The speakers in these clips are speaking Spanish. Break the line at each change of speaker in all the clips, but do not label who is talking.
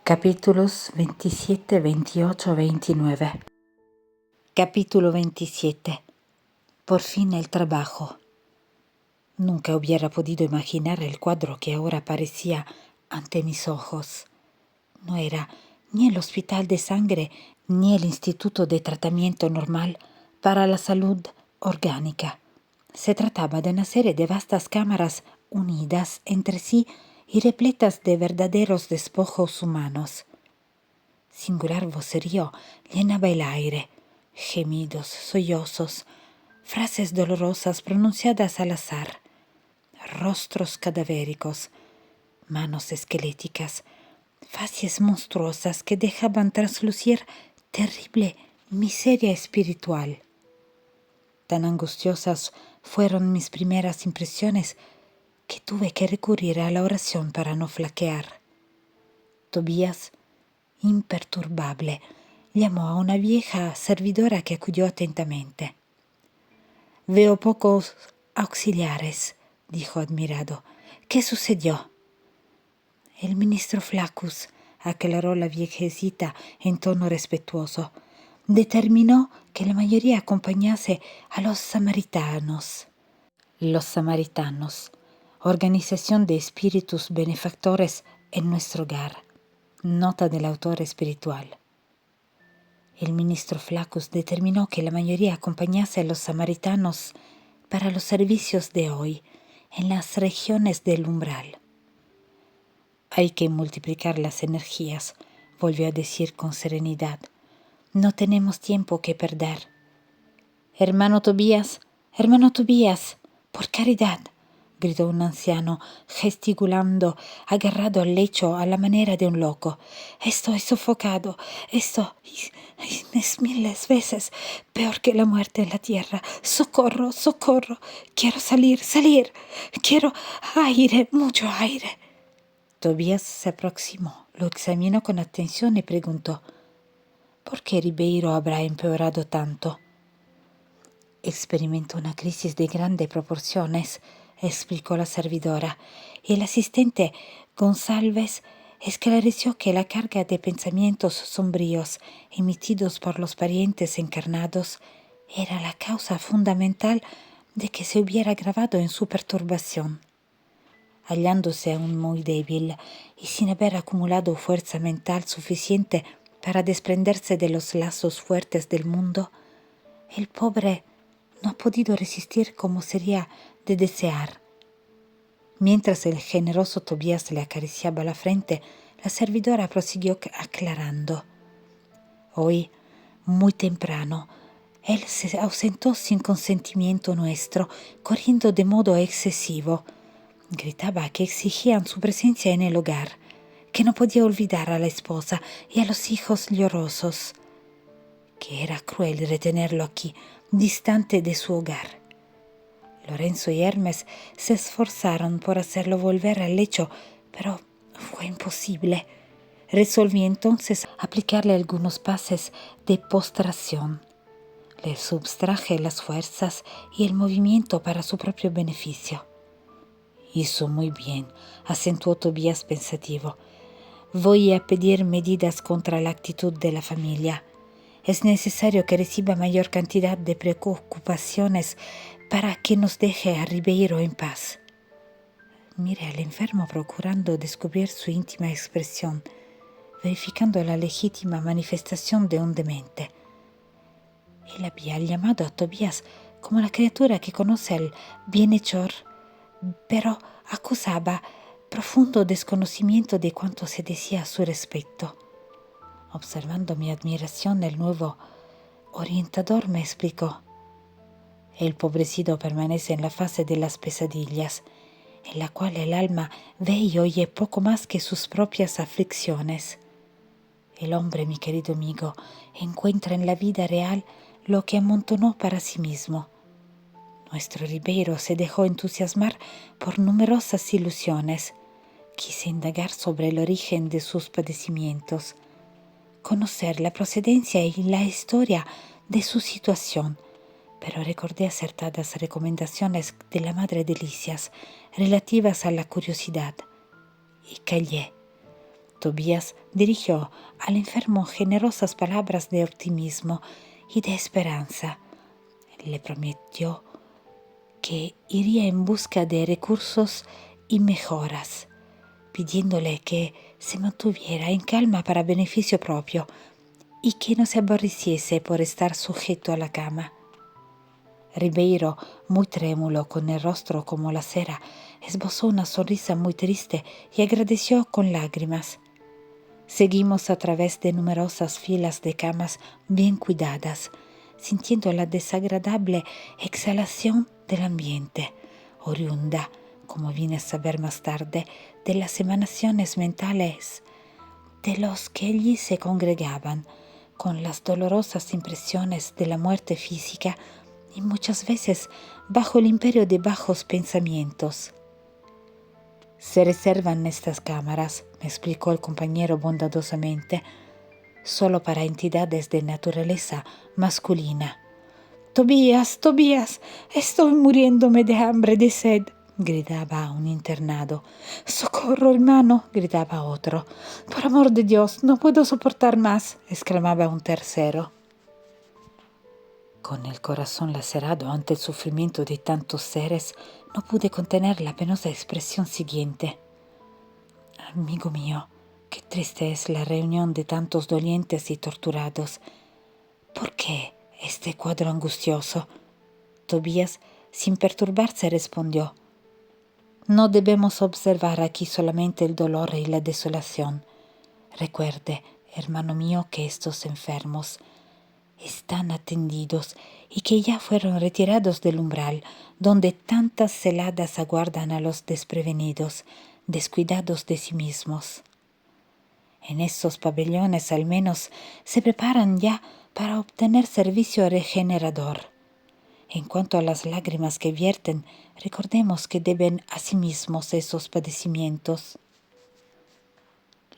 Capítulos 27, 28, 29. Capítulo 27. Por fin el trabajo. Nunca hubiera podido imaginar el cuadro que ahora aparecía ante mis ojos. No era ni el hospital de sangre ni el instituto de tratamiento normal para la salud orgánica. Se trataba de una serie de vastas cámaras unidas entre sí y repletas de verdaderos despojos humanos. Singular vocerío llenaba el aire, gemidos, sollozos, frases dolorosas pronunciadas al azar, rostros cadavéricos, manos esqueléticas, facies monstruosas que dejaban traslucir terrible miseria espiritual. Tan angustiosas fueron mis primeras impresiones que tuve que recurrir a la oración para no flaquear. Tobías, imperturbable, llamó a una vieja servidora que acudió atentamente. «Veo pocos auxiliares», dijo admirado. «¿Qué sucedió?» «El ministro Flaccus», aclaró la viejecita en tono respetuoso, «determinó que la mayoría acompañase a los samaritanos». Los samaritanos, organización de espíritus benefactores en nuestro hogar. Nota del autor espiritual. El ministro Flaccus determinó que la mayoría acompañase a los samaritanos para los servicios de hoy en las regiones del umbral. Hay que multiplicar las energías, volvió a decir con serenidad. No tenemos tiempo que perder. Hermano Tobías, por caridad, gritó un anciano, gesticulando, agarrado al lecho a la manera de un loco. Estoy sofocado. Esto es miles veces peor que la muerte en la tierra. Socorro, socorro. Quiero salir. Quiero aire, mucho aire. Tobías se aproximó, lo examinó con atención y preguntó: ¿por qué Ribeiro habrá empeorado tanto? Experimentó una crisis de grandes proporciones, explicó la servidora, y el asistente González esclareció que la carga de pensamientos sombríos emitidos por los parientes encarnados era la causa fundamental de que se hubiera agravado en su perturbación. Hallándose aún muy débil y sin haber acumulado fuerza mental suficiente para desprenderse de los lazos fuertes del mundo, el pobre no ha podido resistir como sería de desear. Mientras el generoso Tobías le acariciaba la frente, la servidora prosiguió aclarando. Hoy, muy temprano, él se ausentó sin consentimiento nuestro, corriendo de modo excesivo. Gritaba que exigían su presencia en el hogar, que no podía olvidar a la esposa y a los hijos llorosos, que era cruel retenerlo aquí, distante de su hogar. Lorenzo y Hermes se esforzaron por hacerlo volver al lecho, pero fue imposible. Resolví entonces aplicarle algunos pases de postración. Le subtraje las fuerzas y el movimiento para su propio beneficio. Hizo muy bien, acentuó Tobías pensativo. Voy a pedir medidas contra la actitud de la familia. Es necesario que reciba mayor cantidad de preocupaciones para que nos deje a Ribeiro en paz. Miré al enfermo procurando descubrir su íntima expresión, verificando la legítima manifestación de un demente. Él había llamado a Tobías como la criatura que conoce al bienhechor, pero acusaba profundo desconocimiento de cuanto se decía a su respecto. Observando mi admiración, el nuevo orientador me explicó: el pobrecito permanece en la fase de las pesadillas, en la cual el alma ve y oye poco más que sus propias aflicciones. El hombre, mi querido amigo, encuentra en la vida real lo que amontonó para sí mismo. Nuestro Ribeiro se dejó entusiasmar por numerosas ilusiones. Quise indagar sobre el origen de sus padecimientos, conocer la procedencia y la historia de su situación, pero recordé acertadas recomendaciones de la Madre Delicias relativas a la curiosidad y callé. Tobías dirigió al enfermo generosas palabras de optimismo y de esperanza. Le prometió que iría en busca de recursos y mejoras, pidiéndole que se mantuviera en calma para beneficio propio y que no se aborreciese por estar sujeto a la cama. Ribeiro, muy trémulo, con el rostro como la cera, esbozó una sonrisa muy triste y agradeció con lágrimas. Seguimos a través de numerosas filas de camas bien cuidadas, sintiendo la desagradable exhalación del ambiente, oriunda, como vine a saber más tarde, de las emanaciones mentales de los que allí se congregaban, con las dolorosas impresiones de la muerte física y muchas veces bajo el imperio de bajos pensamientos. Se reservan estas cámaras, me explicó el compañero bondadosamente, solo para entidades de naturaleza masculina. Tobías, Tobías, estoy muriéndome de hambre, de sed, gritaba un internado. Socorro, hermano, gritaba otro. Por amor de Dios, no puedo soportar más, exclamaba un tercero. Con el corazón lacerado ante el sufrimiento de tantos seres, no pude contener la penosa expresión siguiente. Amigo mío, qué triste es la reunión de tantos dolientes y torturados. ¿Por qué este cuadro angustioso? Tobías, sin perturbarse, respondió. No debemos observar aquí solamente el dolor y la desolación. Recuerde, hermano mío, que estos enfermos están atendidos y que ya fueron retirados del umbral, donde tantas celadas aguardan a los desprevenidos, descuidados de sí mismos. En esos pabellones al menos se preparan ya para obtener servicio regenerador. En cuanto a las lágrimas que vierten, recordemos que deben a sí mismos esos padecimientos.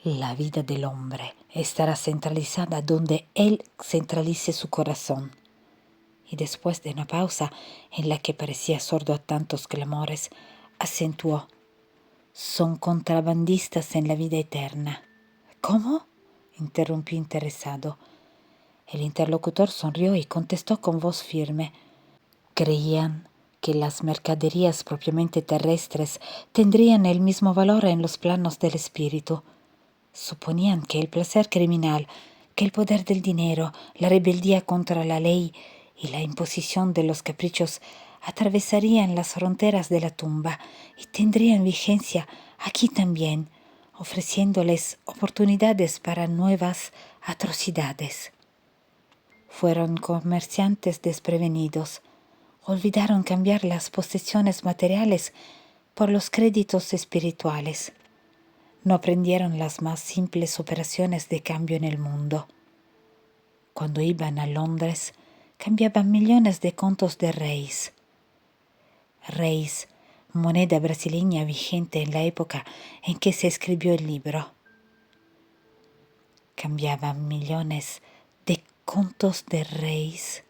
La vida del hombre estará centralizada donde él centralice su corazón. Y después de una pausa en la que parecía sordo a tantos clamores, acentuó: son contrabandistas en la vida eterna. ¿Cómo? Interrumpí interesado. El interlocutor sonrió y contestó con voz firme. Creían que las mercaderías propiamente terrestres tendrían el mismo valor en los planos del espíritu. Suponían que el placer criminal, que el poder del dinero, la rebeldía contra la ley y la imposición de los caprichos atravesarían las fronteras de la tumba y tendrían vigencia aquí también, ofreciéndoles oportunidades para nuevas atrocidades. Fueron comerciantes desprevenidos. Olvidaron cambiar las posesiones materiales por los créditos espirituales. No aprendieron las más simples operaciones de cambio en el mundo. Cuando iban a Londres, cambiaban millones de contos de reis. Reis, moneda brasileña vigente en la época en que se escribió el libro. Cambiaban millones de contos de reis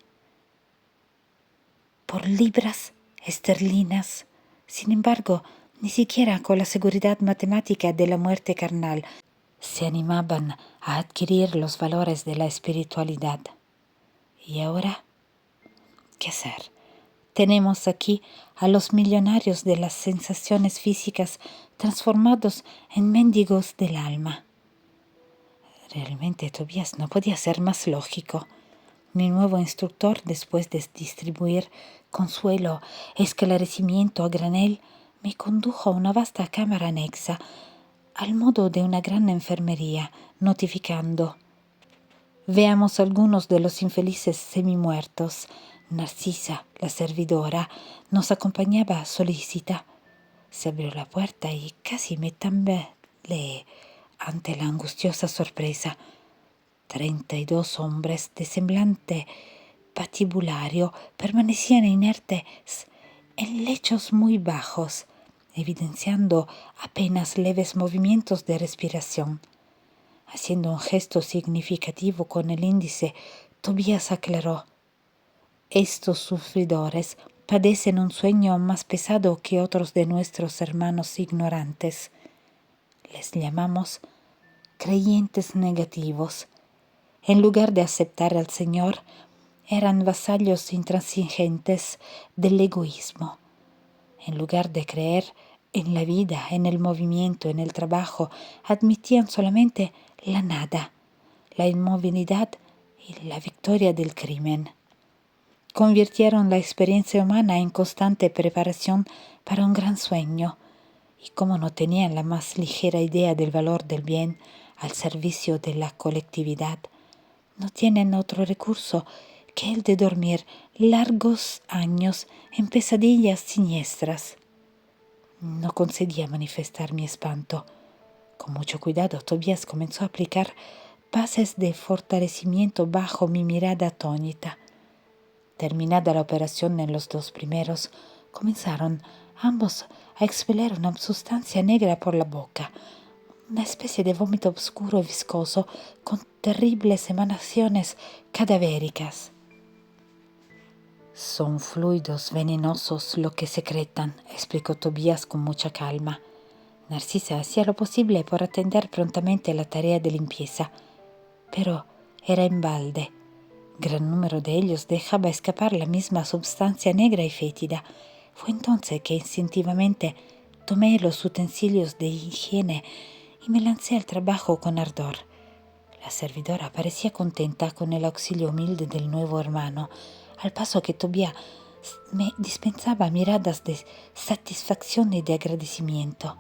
por libras esterlinas. Sin embargo, ni siquiera con la seguridad matemática de la muerte carnal se animaban a adquirir los valores de la espiritualidad. ¿Y ahora? ¿Qué hacer? Tenemos aquí a los millonarios de las sensaciones físicas transformados en mendigos del alma. Realmente, Tobías, no podía ser más lógico. Mi nuevo instructor, después de distribuir consuelo, esclarecimiento a granel, me condujo a una vasta cámara anexa, al modo de una gran enfermería, notificando: veamos algunos de los infelices semimuertos. Narcisa, la servidora, nos acompañaba solícita. Se abrió la puerta y casi me tambaleé ante la angustiosa sorpresa. 32 hombres de semblante patibulario permanecían inertes en lechos muy bajos, evidenciando apenas leves movimientos de respiración. Haciendo un gesto significativo con el índice, Tobías aclaró: estos sufridores padecen un sueño más pesado que otros de nuestros hermanos ignorantes. Les llamamos creyentes negativos. En lugar de aceptar al Señor, eran vasallos intransigentes del egoísmo. En lugar de creer en la vida, en el movimiento, en el trabajo, admitían solamente la nada, la inmovilidad y la victoria del crimen. Convirtieron la experiencia humana en constante preparación para un gran sueño, y como no tenían la más ligera idea del valor del bien al servicio de la colectividad, no tienen otro recurso que el de dormir largos años en pesadillas siniestras. No conseguía manifestar mi espanto. Con mucho cuidado, Tobías comenzó a aplicar pases de fortalecimiento bajo mi mirada atónita. Terminada la operación en los dos primeros, comenzaron ambos a expeler una sustancia negra por la boca, una especie de vómito oscuro y viscoso con terribles emanaciones cadavéricas. Son fluidos venenosos lo que secretan, explicó Tobías con mucha calma. Narcisa hacía lo posible por atender prontamente la tarea de limpieza, pero era en balde. Gran número de ellos dejaba escapar la misma substancia negra y fétida. Fue entonces que instintivamente tomé los utensilios de higiene y me lancé al trabajo con ardor. La servidora parecía contenta con el auxilio humilde del nuevo hermano, al paso que Tobías me dispensaba miradas de satisfacción y de agradecimiento.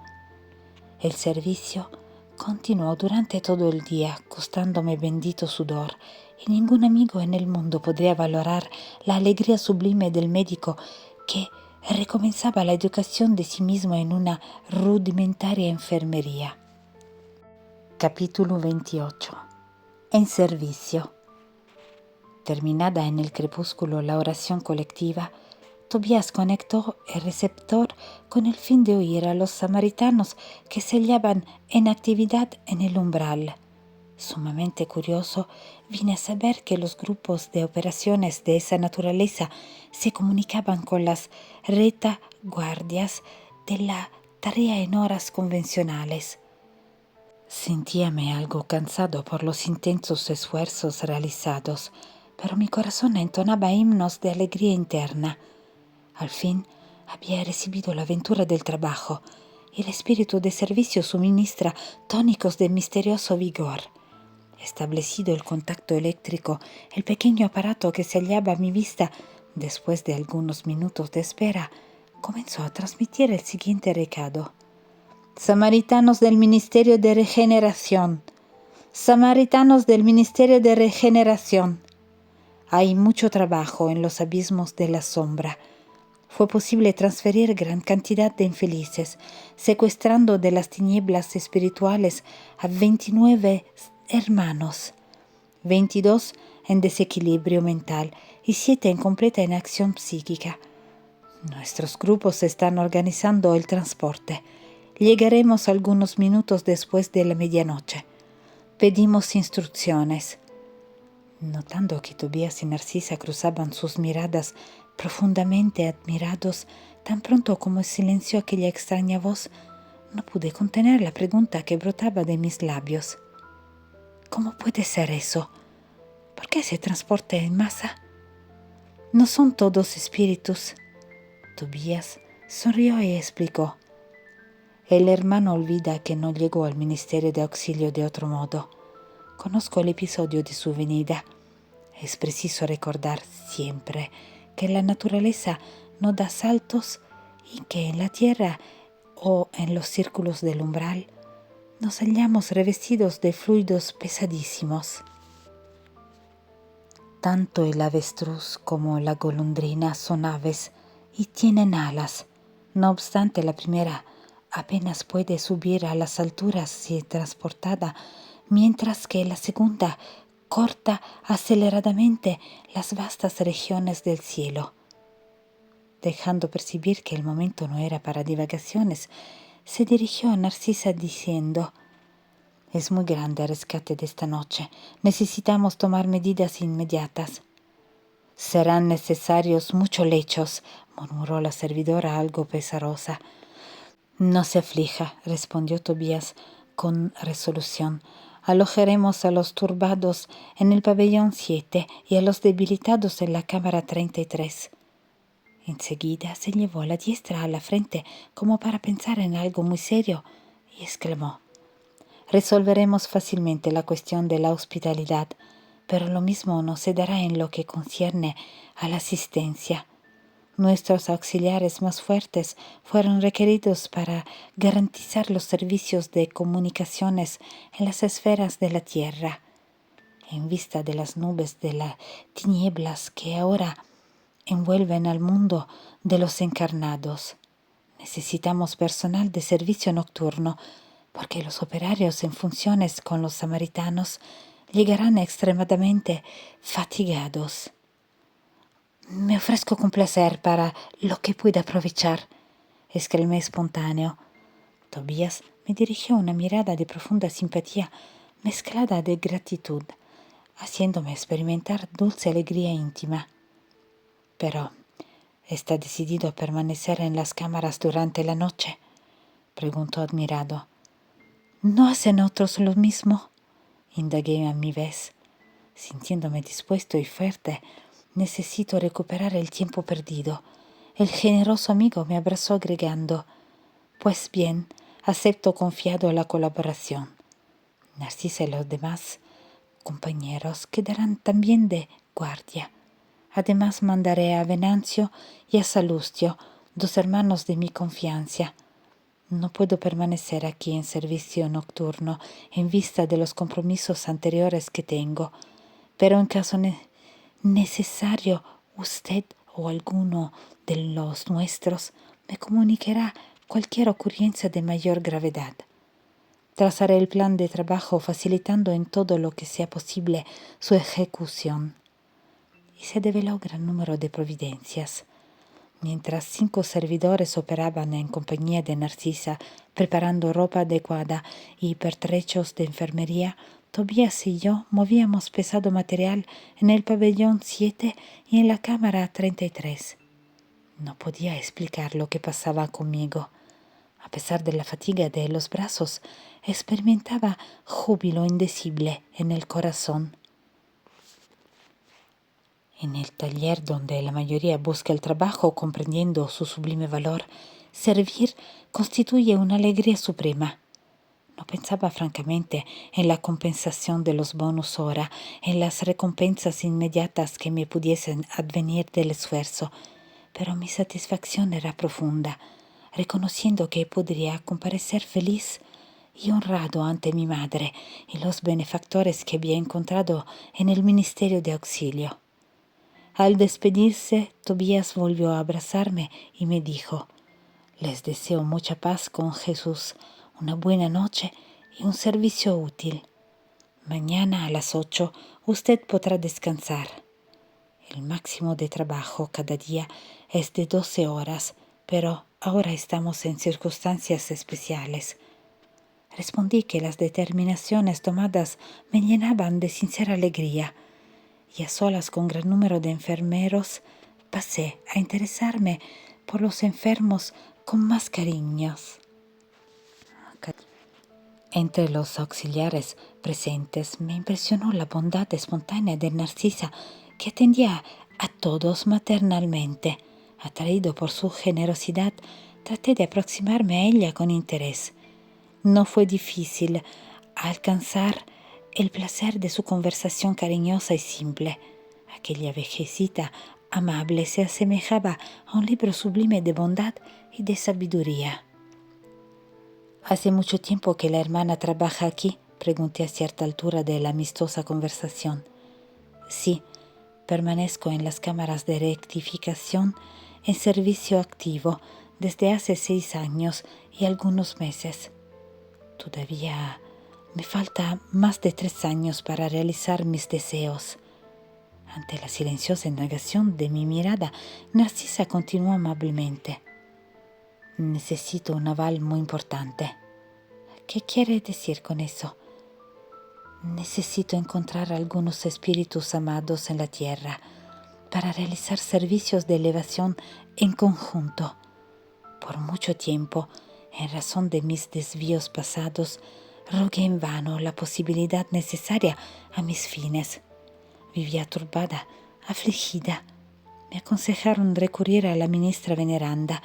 El servicio continuó durante todo el día, costándome bendito sudor, y ningún amigo en el mundo podría valorar la alegría sublime del médico que recomenzaba la educación de sí mismo en una rudimentaria enfermería. Capítulo 28. En servicio. Terminada en el crepúsculo la oración colectiva, Tobías conectó el receptor con el fin de oír a los samaritanos que se hallaban en actividad en el umbral. Sumamente curioso, vine a saber que los grupos de operaciones de esa naturaleza se comunicaban con las retaguardias de la tarea en horas convencionales. Sentíame algo cansado por los intensos esfuerzos realizados, pero mi corazón entonaba himnos de alegría interna. Al fin había recibido la aventura del trabajo, y el espíritu de servicio suministra tónicos de misterioso vigor. Establecido el contacto eléctrico, el pequeño aparato que se hallaba a mi vista, después de algunos minutos de espera, comenzó a transmitir el siguiente recado. Samaritanos del Ministerio de Regeneración. Samaritanos del Ministerio de Regeneración. Hay mucho trabajo en los abismos de la sombra. Fue posible transferir gran cantidad de infelices, secuestrando de las tinieblas espirituales a 29 hermanos, 22 en desequilibrio mental y 7 en completa inacción psíquica. Nuestros grupos están organizando el transporte. Llegaremos algunos minutos después de la medianoche. Pedimos instrucciones. Notando que Tobías y Narcisa cruzaban sus miradas profundamente admirados, tan pronto como silenció aquella extraña voz, no pude contener la pregunta que brotaba de mis labios. ¿Cómo puede ser eso? ¿Por qué se transporta en masa? ¿No son todos espíritus? Tobías sonrió y explicó. El hermano olvida que no llegó al ministerio de auxilio de otro modo. Conozco el episodio de su venida. Es preciso recordar siempre que la naturaleza no da saltos y que en la tierra o en los círculos del umbral nos hallamos revestidos de fluidos pesadísimos. Tanto el avestruz como la golondrina son aves y tienen alas. No obstante, la primera apenas puede subir a las alturas si transportada, mientras que la segunda corta aceleradamente las vastas regiones del cielo. Dejando percibir que el momento no era para divagaciones, se dirigió a Narcisa diciendo: «Es muy grande el rescate de esta noche. Necesitamos tomar medidas inmediatas». «Serán necesarios muchos lechos», murmuró la servidora algo pesarosa. «No se aflija», respondió Tobías con resolución. Alojaremos a los turbados en el pabellón 7 y a los debilitados en la cámara 33. Enseguida se llevó la diestra a la frente como para pensar en algo muy serio y exclamó: resolveremos fácilmente la cuestión de la hospitalidad, pero lo mismo no se dará en lo que concierne a la asistencia. Nuestros auxiliares más fuertes fueron requeridos para garantizar los servicios de comunicaciones en las esferas de la Tierra. En vista de las nubes de las tinieblas que ahora envuelven al mundo de los encarnados, necesitamos personal de servicio nocturno, porque los operarios en funciones con los samaritanos llegarán extremadamente fatigados. Me ofrezco con placer para lo que pueda aprovechar, exclamé espontáneo. Tobías me dirigió una mirada de profunda simpatía mezclada de gratitud, haciéndome experimentar dulce alegría íntima. Pero, ¿está decidido a permanecer en las cámaras durante la noche?, preguntó admirado. ¿No hacen otros lo mismo?, indagué a mi vez. Sintiéndome dispuesto y fuerte, necesito recuperar el tiempo perdido. El generoso amigo me abrazó agregando: pues bien, acepto confiado la colaboración. Narcisa y los demás compañeros quedarán también de guardia. Además mandaré a Venancio y a Salustio, 2 hermanos de mi confianza. No puedo permanecer aquí en servicio nocturno en vista de los compromisos anteriores que tengo, pero en caso necesario, usted o alguno de los nuestros me comunicará cualquier ocurrencia de mayor gravedad. Trazaré el plan de trabajo facilitando en todo lo que sea posible su ejecución. Y se develó gran número de providencias. Mientras 5 servidores operaban en compañía de Narcisa, preparando ropa adecuada y pertrechos de enfermería, Tobías y yo movíamos pesado material en el pabellón 7 y en la cámara 33. No podía explicar lo que pasaba conmigo. A pesar de la fatiga de los brazos, experimentaba júbilo indecible en el corazón. En el taller donde la mayoría busca el trabajo comprendiendo su sublime valor, servir constituye una alegría suprema. No pensaba francamente en la compensación de los bonus hora, en las recompensas inmediatas que me pudiesen advenir del esfuerzo, pero mi satisfacción era profunda, reconociendo que podría comparecer feliz y honrado ante mi madre y los benefactores que había encontrado en el ministerio de auxilio. Al despedirse, Tobías volvió a abrazarme y me dijo: les deseo mucha paz con Jesús, una buena noche y un servicio útil. Mañana a las 8 usted podrá descansar. El máximo de trabajo cada día es de 12 horas, pero ahora estamos en circunstancias especiales. Respondí que las determinaciones tomadas me llenaban de sincera alegría, y a solas con gran número de enfermeros pasé a interesarme por los enfermos con más cariños. Entre los auxiliares presentes me impresionó la bondad espontánea de Narcisa, que atendía a todos maternalmente. Atraído por su generosidad, traté de aproximarme a ella con interés. No fue difícil alcanzar el placer de su conversación cariñosa y simple. Aquella viejecita amable se asemejaba a un libro sublime de bondad y de sabiduría. ¿Hace mucho tiempo que la hermana trabaja aquí?, pregunté a cierta altura de la amistosa conversación. Sí, permanezco en las cámaras de rectificación en servicio activo desde hace 6 años y algunos meses. Todavía me falta más de 3 años para realizar mis deseos. Ante la silenciosa negación de mi mirada, Narcisa continuó amablemente: necesito un aval muy importante. ¿Qué quiere decir con eso? Necesito encontrar algunos espíritus amados en la tierra para realizar servicios de elevación en conjunto. Por mucho tiempo, en razón de mis desvíos pasados, Rogué en vano la posibilidad necesaria a mis fines. Vivía turbada, afligida. Me aconsejaron recurrir a la ministra veneranda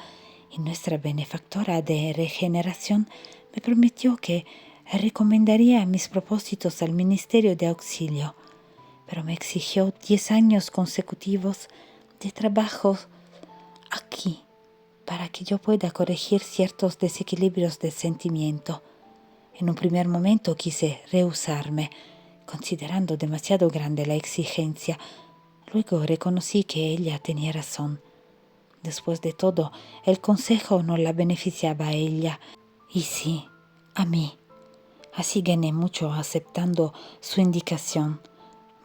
y nuestra benefactora de regeneración me prometió que recomendaría mis propósitos al Ministerio de Auxilio, pero me exigió 10 años consecutivos de trabajo aquí para que yo pueda corregir ciertos desequilibrios del sentimiento. En un primer momento quise rehusarme, considerando demasiado grande la exigencia. Luego reconocí que ella tenía razón. Después de todo, el consejo no la beneficiaba a ella, y sí, a mí. Así gané mucho aceptando su indicación.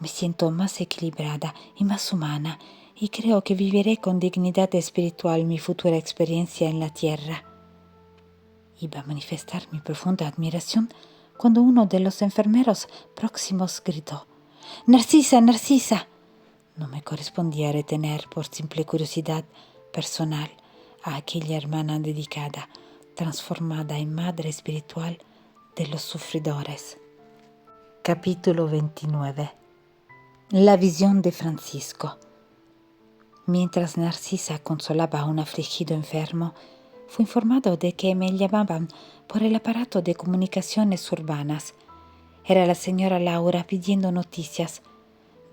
Me siento más equilibrada y más humana, y creo que viviré con dignidad espiritual mi futura experiencia en la tierra. Iba a manifestar mi profunda admiración cuando uno de los enfermeros próximos gritó: «¡Narcisa, Narcisa!». No me correspondía retener por simple curiosidad personal a aquella hermana dedicada, transformada en madre espiritual de los sufridores. Capítulo 29. La visión de Francisco. Mientras Narcisa consolaba a un afligido enfermo, fue informado de que me llamaban por el aparato de comunicaciones urbanas. Era la señora Laura pidiendo noticias.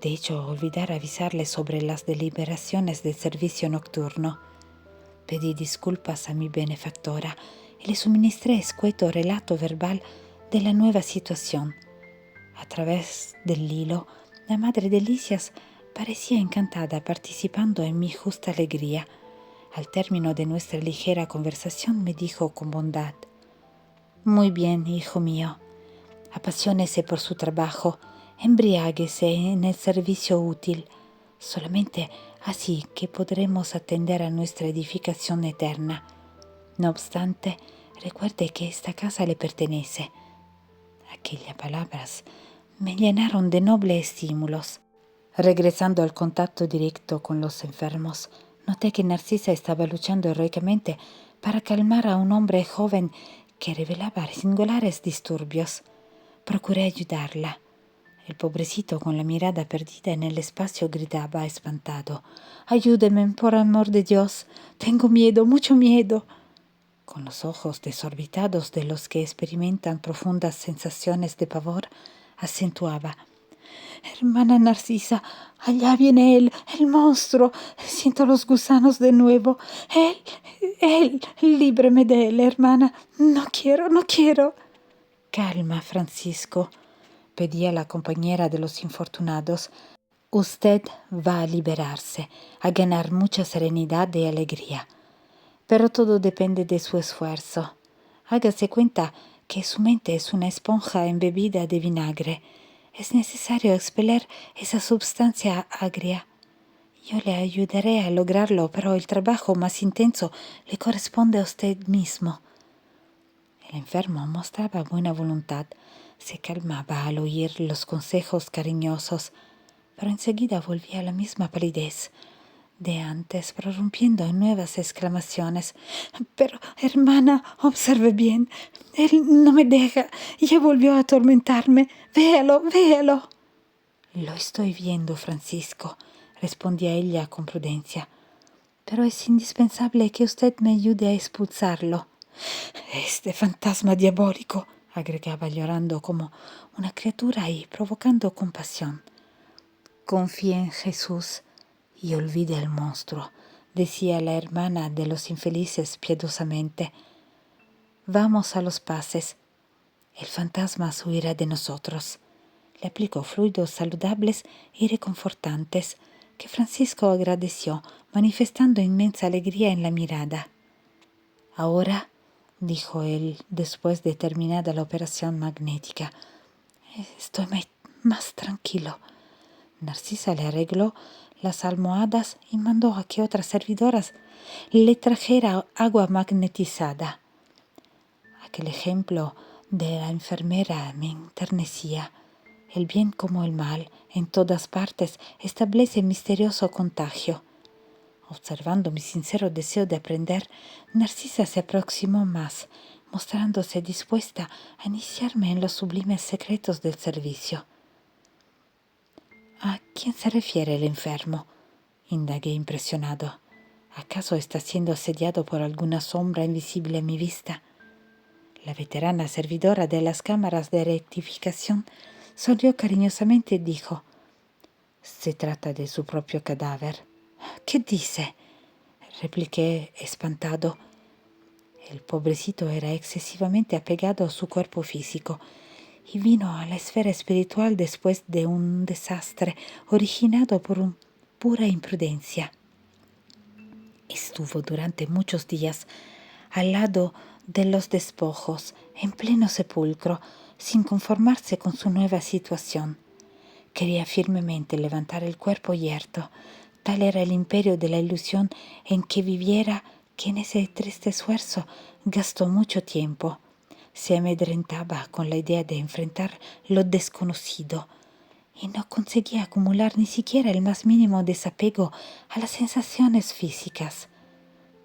De hecho, olvidara avisarle sobre las deliberaciones del servicio nocturno. Pedí disculpas a mi benefactora y le suministré escueto relato verbal de la nueva situación. A través del hilo, la madre de Licias parecía encantada participando en mi justa alegría. Al término de nuestra ligera conversación me dijo con bondad: «Muy bien, hijo mío. Apasionese por su trabajo, embriáguese en el servicio útil. Solamente así que podremos atender a nuestra edificación eterna. No obstante, recuerde que esta casa le pertenece». Aquellas palabras me llenaron de nobles estímulos. Regresando al contacto directo con los enfermos, noté que Narcisa estaba luchando heroicamente para calmar a un hombre joven que revelaba singulares disturbios. Procuré ayudarla. El pobrecito, con la mirada perdida en el espacio, gritaba espantado: «Ayúdeme, por amor de Dios. Tengo miedo, mucho miedo». Con los ojos desorbitados de los que experimentan profundas sensaciones de pavor, acentuaba: «Hermana Narcisa, allá viene él, el monstruo. Siento los gusanos de nuevo. Líbreme de él, hermana. No quiero». «Calma, Francisco», pedía la compañera de los infortunados. «Usted va a liberarse, a ganar mucha serenidad y alegría. Pero todo depende de su esfuerzo. Hágase cuenta que su mente es una esponja embebida de vinagre. Es necesario expeler esa sustancia agria. Yo le ayudaré a lograrlo, pero el trabajo más intenso le corresponde a usted mismo». El enfermo mostraba buena voluntad, se calmaba al oír los consejos cariñosos, pero enseguida volvía a la misma palidez de antes, prorrumpiendo en nuevas exclamaciones. «Pero, hermana, observe bien. Él no me deja. Ya volvió a atormentarme. Véalo». «Lo estoy viendo, Francisco», respondía ella con prudencia. «Pero es indispensable que usted me ayude a expulsarlo». «Este fantasma diabólico», agregaba llorando como una criatura y provocando compasión. «Confíe en Jesús y olvide al monstruo», decía la hermana de los infelices piadosamente. «Vamos a los pases. El fantasma huirá de nosotros». Le aplicó fluidos saludables y reconfortantes que Francisco agradeció, manifestando inmensa alegría en la mirada. «Ahora», dijo él después de terminada la operación magnética, «estoy más tranquilo». Narcisa le arregló las almohadas y mandó a que otras servidoras le trajera agua magnetizada. Aquel ejemplo de la enfermera me enternecía. El bien como el mal, en todas partes, establece misterioso contagio. Observando mi sincero deseo de aprender, Narcisa se aproximó más, mostrándose dispuesta a iniciarme en los sublimes secretos del servicio. ¿A quién se refiere el enfermo?, indagué impresionado. ¿Acaso está siendo asediado por alguna sombra invisible a mi vista? La veterana servidora de las cámaras de rectificación sonrió cariñosamente y dijo: «Se trata de su propio cadáver». «¿Qué dice?», repliqué espantado. El pobrecito era excesivamente apegado a su cuerpo físico y vino a la esfera espiritual después de un desastre originado por pura imprudencia. Estuvo durante muchos días al lado de los despojos, en pleno sepulcro, sin conformarse con su nueva situación. Quería firmemente levantar el cuerpo yerto. Tal era el imperio de la ilusión en que viviera, que en ese triste esfuerzo gastó mucho tiempo. Se amedrentaba con la idea de enfrentar lo desconocido y no conseguía acumular ni siquiera el más mínimo desapego a las sensaciones físicas.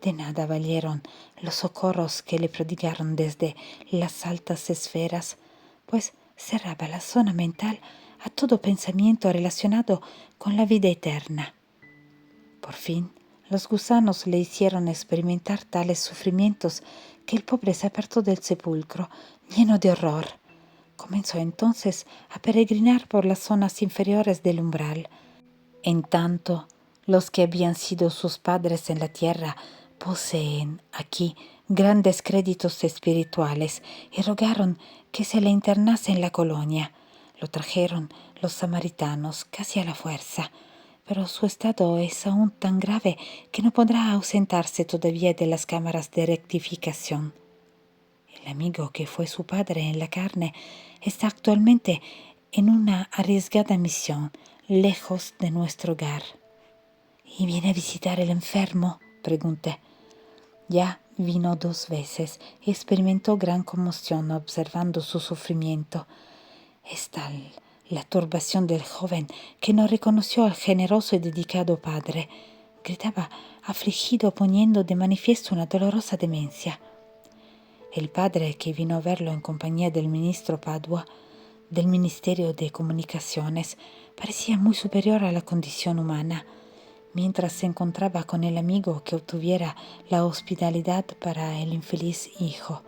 De nada valieron los socorros que le prodigaron desde las altas esferas, pues cerraba la zona mental a todo pensamiento relacionado con la vida eterna. Por fin, los gusanos le hicieron experimentar tales sufrimientos que el pobre se apartó del sepulcro, lleno de horror. Comenzó entonces a peregrinar por las zonas inferiores del umbral. En tanto, los que habían sido sus padres en la tierra poseen aquí grandes créditos espirituales y rogaron que se le internase en la colonia. Lo trajeron los samaritanos casi a la fuerza, pero su estado es aún tan grave que no podrá ausentarse todavía de las cámaras de rectificación. El amigo que fue su padre en la carne está actualmente en una arriesgada misión, lejos de nuestro hogar. ¿Y viene a visitar el enfermo?, pregunté. Ya vino 2 veces y experimentó gran conmoción observando su sufrimiento. Es tal la turbación del joven que no reconoció al generoso y dedicado padre. Gritaba afligido, poniendo de manifiesto una dolorosa demencia. El padre, que vino a verlo en compañía del ministro Padua, del Ministerio de Comunicaciones, parecía muy superior a la condición humana. Mientras se encontraba con el amigo que obtuviera la hospitalidad para el infeliz hijo.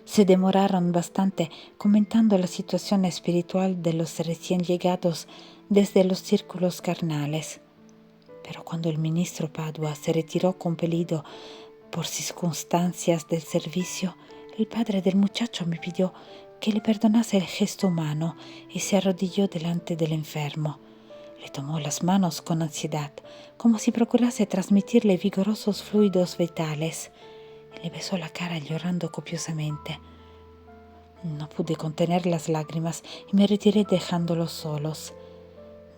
Se demoraron bastante comentando la situación espiritual de los recién llegados desde los círculos carnales. Pero cuando el ministro Padua se retiró compelido por circunstancias del servicio, el padre del muchacho me pidió que le perdonase el gesto humano y se arrodilló delante del enfermo. Le tomó las manos con ansiedad, como si procurase transmitirle vigorosos fluidos vitales, y le besó la cara llorando copiosamente. No pude contener las lágrimas y me retiré dejándolos solos.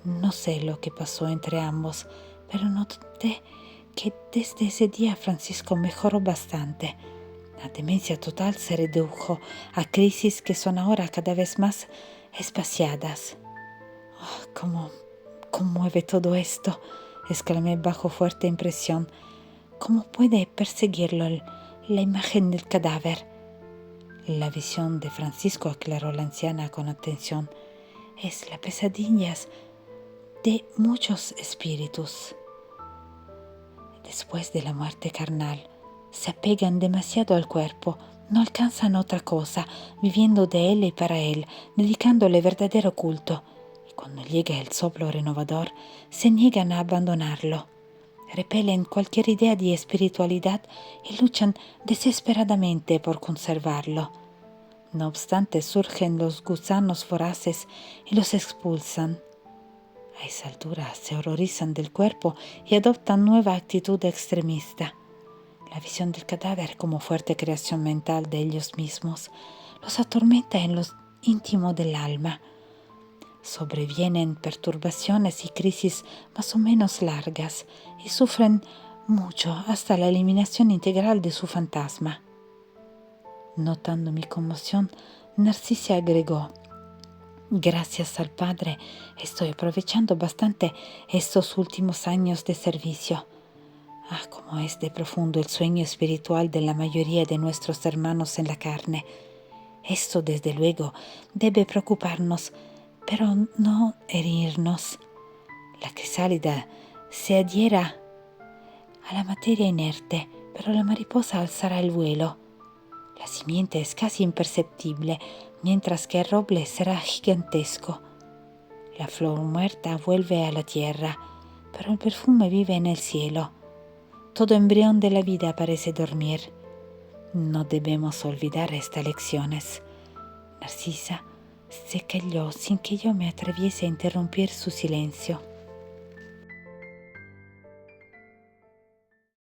No sé lo que pasó entre ambos, pero noté que desde ese día Francisco mejoró bastante. La demencia total se redujo a crisis que son ahora cada vez más espaciadas. Oh, ¿cómo conmueve todo esto?, exclamé bajo fuerte impresión. ¿Cómo puede perseguirlo la imagen del cadáver? La visión de Francisco, aclaró la anciana con atención, es la pesadilla de muchos espíritus. Después de la muerte carnal, se apegan demasiado al cuerpo, no alcanzan otra cosa, viviendo de él y para él, dedicándole verdadero culto. Y cuando llega el soplo renovador, se niegan a abandonarlo. Repelen cualquier idea de espiritualidad y luchan desesperadamente por conservarlo. No obstante, surgen los gusanos voraces y los expulsan. A esa altura se horrorizan del cuerpo y adoptan nueva actitud extremista. La visión del cadáver como fuerte creación mental de ellos mismos los atormenta en lo íntimo del alma. Sobrevienen perturbaciones y crisis más o menos largas y sufren mucho hasta la eliminación integral de su fantasma. Notando mi conmoción, Narcisa agregó: gracias al Padre, estoy aprovechando bastante estos últimos años de servicio. Ah, cómo es de profundo el sueño espiritual de la mayoría de nuestros hermanos en la carne. Esto, desde luego, debe preocuparnos, pero no herirnos. La crisálida se adhiera a la materia inerte, pero la mariposa alzará el vuelo. La simiente es casi imperceptible, mientras que el roble será gigantesco. La flor muerta vuelve a la tierra, pero el perfume vive en el cielo. Todo embrión de la vida parece dormir. No debemos olvidar estas lecciones. Narcisa se calló sin que yo me atreviese a interrumpir su silencio.